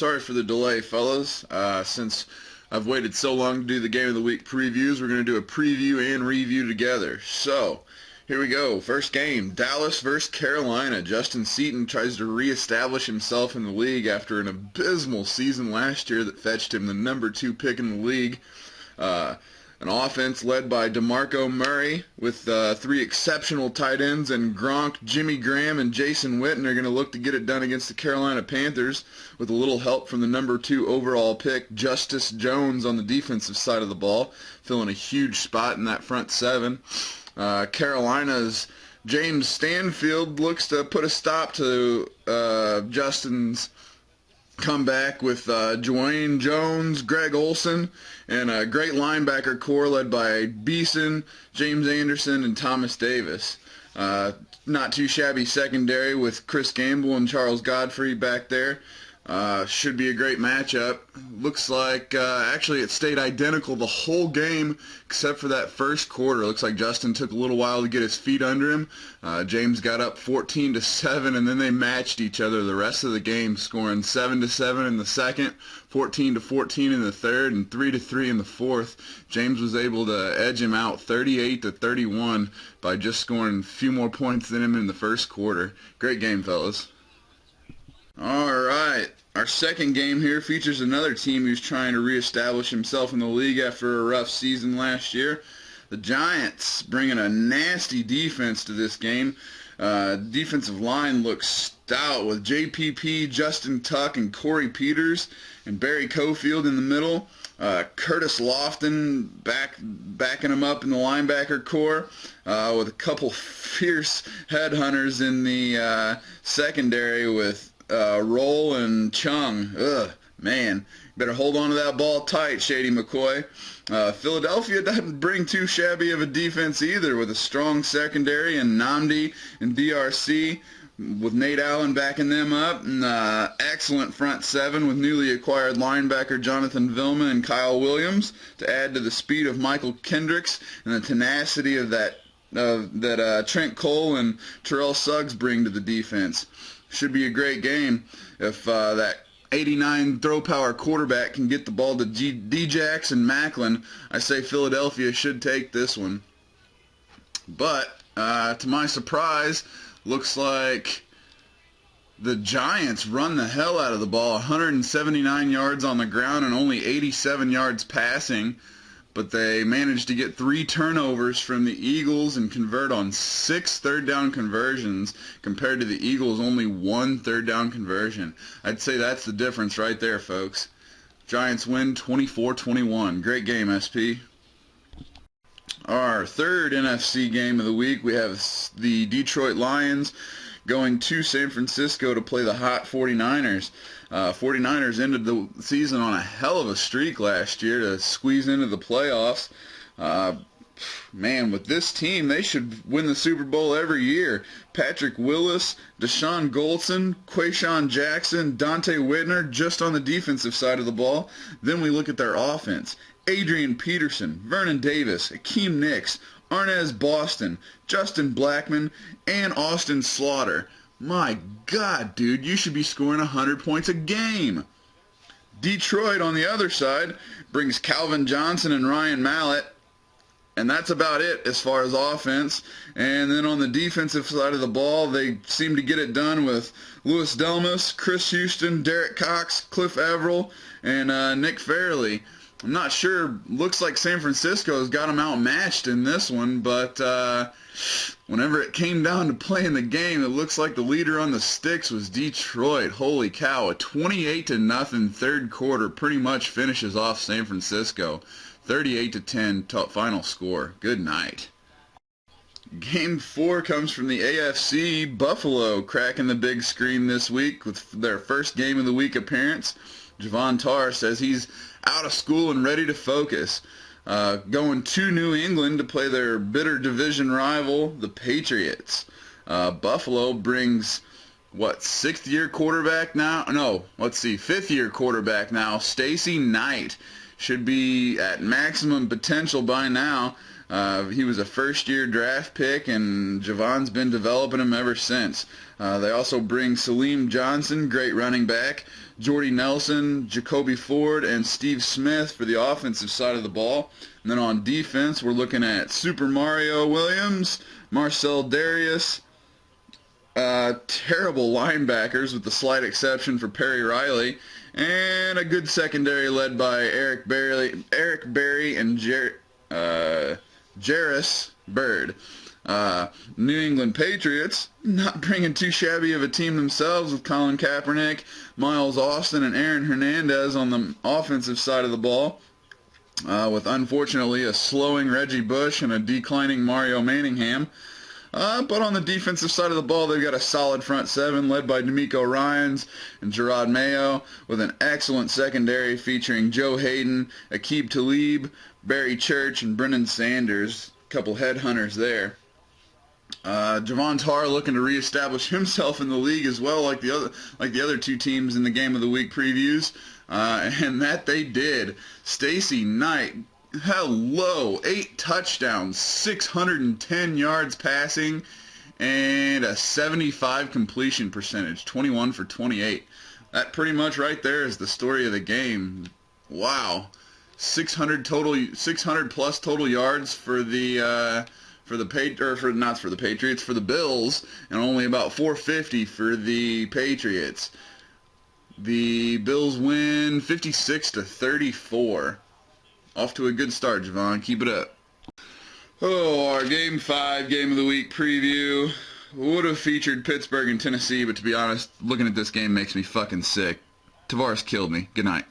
Sorry for the delay, fellas. Since I've waited so long to do the Game of the Week previews, we're going to do a preview and review together. So, here we go. First game, Dallas versus Carolina. Justin Seton tries to reestablish himself in the league after an abysmal season last year that fetched him the #2 pick in the league. An offense led by DeMarco Murray with 3 exceptional tight ends, and Gronk, Jimmy Graham, and Jason Witten are going to look to get it done against the Carolina Panthers with a little help from the #2 overall pick, Justice Jones, on the defensive side of the ball, filling a huge spot in that front 7. Carolina's James Stanfield looks to put a stop to Justin's comeback with Dwayne Jones, Greg Olsen, and a great linebacker core led by Beeson, James Anderson, and Thomas Davis. Not too shabby secondary with Chris Gamble and Charles Godfrey back there. Should be a great matchup. Looks like actually it stayed identical the whole game except for that first quarter. Looks like Justin took a little while to get his feet under him. James got up 14-7, and then they matched each other the rest of the game, scoring 7-7 in the second, 14-14 in the third, and 3-3 in the fourth. James was able to edge him out 38-31 by just scoring a few more points than him in the first quarter. Great game, fellas. Alright, our second game here features another team who's trying to reestablish himself in the league after a rough season last year. The Giants bringing a nasty defense to this game. Defensive line looks stout with JPP, Justin Tuck, and Corey Peters, and Barry Cofield in the middle. Curtis Lofton backing him up in the linebacker core, with a couple fierce headhunters in the secondary with Roll and Chung. Man, better hold on to that ball tight, Shady McCoy. Philadelphia doesn't bring too shabby of a defense either, with a strong secondary and Nnamdi and DRC, with Nate Allen backing them up, and excellent front 7 with newly acquired linebacker Jonathan Vilma and Kyle Williams to add to the speed of Michael Kendricks and the tenacity of that Trent Cole and Terrell Suggs bring to the defense. Should be a great game if that 89 throw power quarterback can get the ball to D-Jax and Macklin. I say Philadelphia should take this one. But to my surprise, looks like the Giants run the hell out of the ball. 179 yards on the ground and only 87 yards passing. But they managed to get 3 turnovers from the Eagles and convert on 6 third-down conversions, compared to the Eagles' only 1 third-down conversion. I'd say that's the difference right there, folks. Giants win 24-21. Great game, SP. Our third NFC game of the week, we have the Detroit Lions going to San Francisco to play the hot 49ers. 49ers ended the season on a hell of a streak last year to squeeze into the playoffs. Man, with this team, they should win the Super Bowl every year. Patrick Willis, Deshaun Goldson, Quayshawn Jackson, Dante Whitner, just on the defensive side of the ball. Then we look at their offense. Adrian Peterson, Vernon Davis, Akeem Nicks, Arnaz Boston, Justin Blackman, and Austin Slaughter. My God, dude, you should be scoring 100 points a game. Detroit, on the other side, brings Calvin Johnson and Ryan Mallett, and that's about it as far as offense. And then on the defensive side of the ball, they seem to get it done with Louis Delmas, Chris Houston, Derek Cox, Cliff Averill, and Nick Fairley. I'm not sure. Looks like San Francisco's got them outmatched in this one, but whenever it came down to playing the game, it looks like the leader on the sticks was Detroit. Holy cow, a 28-0 third quarter pretty much finishes off San Francisco. 38-10 final score. Good night. Game 4 comes from the AFC. Buffalo cracking the big screen this week with their first game of the week appearance. Javon Tarr says he's out of school and ready to focus. Going to New England to play their bitter division rival, the Patriots. Buffalo brings, sixth-year quarterback now? No, fifth-year quarterback now, Stacy Knight. Should be at maximum potential by now. He was a first-year draft pick, and Javon's been developing him ever since. They also bring Salim Johnson, great running back, Jordy Nelson, Jacoby Ford, and Steve Smith for the offensive side of the ball. And then on defense, we're looking at Super Mario Williams, Marcel Darius, terrible linebackers with the slight exception for Perry Riley, and a good secondary led by Eric Berry and Jarris Bird. New England Patriots, not bringing too shabby of a team themselves, with Colin Kaepernick, Miles Austin, and Aaron Hernandez on the offensive side of the ball, with unfortunately a slowing Reggie Bush and a declining Mario Manningham. But on the defensive side of the ball, they've got a solid front seven led by D'Amico Ryans and Gerard Mayo, with an excellent secondary featuring Joe Hayden, Aqib Talib, Barry Church, and Brendan Sanders. A couple headhunters there. Javon Tarr looking to reestablish himself in the league as well, like the other two teams in the Game of the Week previews, and that they did. Stacy Knight, hello, 8 touchdowns, 610 yards passing, and a 75 completion percentage, 21 for 28. That pretty much right there is the story of the game. Wow, 600 plus total yards for the Patriots, for the Bills, and only about 450 for the Patriots. The Bills win 56-34. Off to a good start, Javon. Keep it up. Oh, our Game 5 Game of the Week preview would have featured Pittsburgh and Tennessee, but to be honest, looking at this game makes me fucking sick. Tavares killed me. Good night.